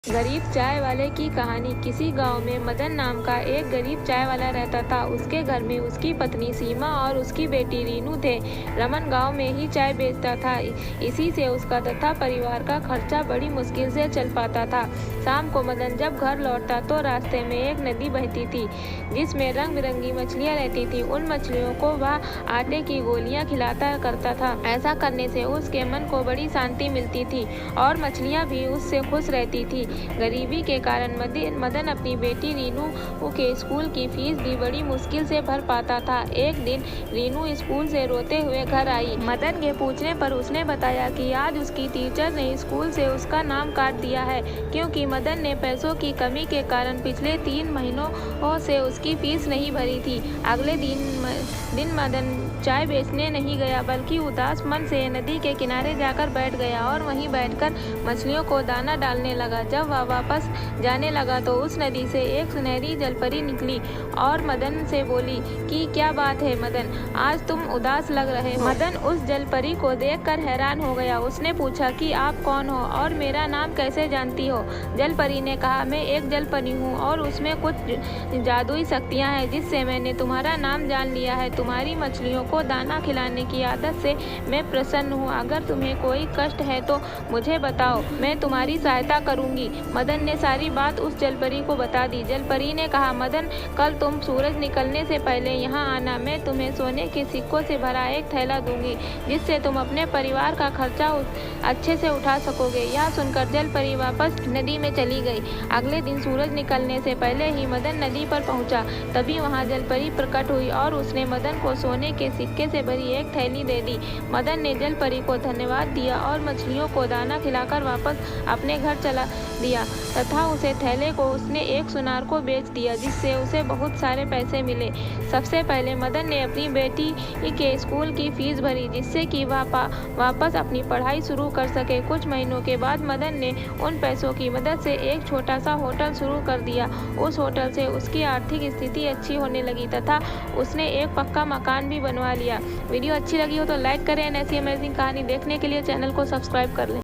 गरीब चाय वाले की कहानी। किसी गांव में मदन नाम का एक गरीब चाय वाला रहता था। उसके घर में उसकी पत्नी सीमा और उसकी बेटी रीनू थे। रमन गांव में ही चाय बेचता था। इसी से उसका तथा परिवार का खर्चा बड़ी मुश्किल से चल पाता था। शाम को मदन जब घर लौटता तो रास्ते में एक नदी बहती थी जिसमें रंग बिरंगी मछलियां रहती थी। उन मछलियों को वह आटे की गोलियां खिलाता करता था। ऐसा करने से उसके मन को बड़ी शांति मिलती थी और मछलियां भी उससे खुश रहती थी। गरीबी के कारण मदन अपनी बेटी रीनू के स्कूल की फीस भी बड़ी मुश्किल से भर पाता था। एक दिन रीनू स्कूल से रोते हुए घर आई। मदन के पूछने पर उसने बताया कि आज उसकी टीचर ने स्कूल से उसका नाम काट दिया है क्योंकि मदन ने पैसों की कमी के कारण पिछले 3 महीनों से उसकी फीस नहीं भरी थी। अगले दिन मदन चाय बेचने नहीं गया बल्कि उदास मन से नदी के किनारे जाकर बैठ गया और वहीं बैठकर मछलियों को दाना डालने लगा। जब वह वापस जाने लगा तो उस नदी से एक सुनहरी जलपरी निकली और मदन से बोली कि क्या बात है मदन, आज तुम उदास लग रहे हो। मदन उस जलपरी को देखकर हैरान हो गया। उसने पूछा कि आप कौन हो और मेरा नाम कैसे जानती हो। जलपरी ने कहा, मैं एक जलपरी हूँ और उसमें कुछ जादुई शक्तियाँ हैं जिससे मैंने तुम्हारा नाम जान लिया है। तुम्हारी मछलियों को दाना खिलाने की आदत से मैं प्रसन्न हूँ। अगर तुम्हें कोई कष्ट है तो मुझे बताओ, मैं तुम्हारी सहायता करूंगी। मदन ने सारी बात उस जलपरी को बता दी। जलपरी ने कहा, मदन कल तुम सूरज निकलने से पहले यहाँ आना। मैं तुम्हें सोने के सिक्कों से भरा एक थैला दूंगी जिससे तुम अपने परिवार का खर्चा अच्छे से उठा सकोगे। यह सुनकर जलपरी वापस नदी में चली गई। अगले दिन सूरज निकलने से पहले ही मदन नदी पर पहुंचा। तभी वहां जलपरी प्रकट हुई और उसने मदन को सोने के सिक्के से भरी एक थैली दे दी। मदन ने जलपरी को धन्यवाद दिया और मछलियों को दाना खिलाकर वापस अपने घर चला दिया तथा उसे थैले को उसने एक सुनार को बेच दिया जिससे उसे बहुत सारे पैसे मिले। सबसे पहले मदन ने अपनी बेटी के स्कूल की फीस भरी जिससे कि वह वापस अपनी पढ़ाई शुरू कर सके। कुछ महीनों के बाद मदन ने उन पैसों की मदद से एक छोटा सा होटल शुरू कर दिया। उस होटल से उसकी आर्थिक स्थिति अच्छी होने लगी तथा उसने एक पक्का मकान भी बनवा लिया। वीडियो अच्छी लगी हो तो लाइक करें। ऐसी अमेजिंग कहानी देखने के लिए चैनल को सब्सक्राइब कर लें।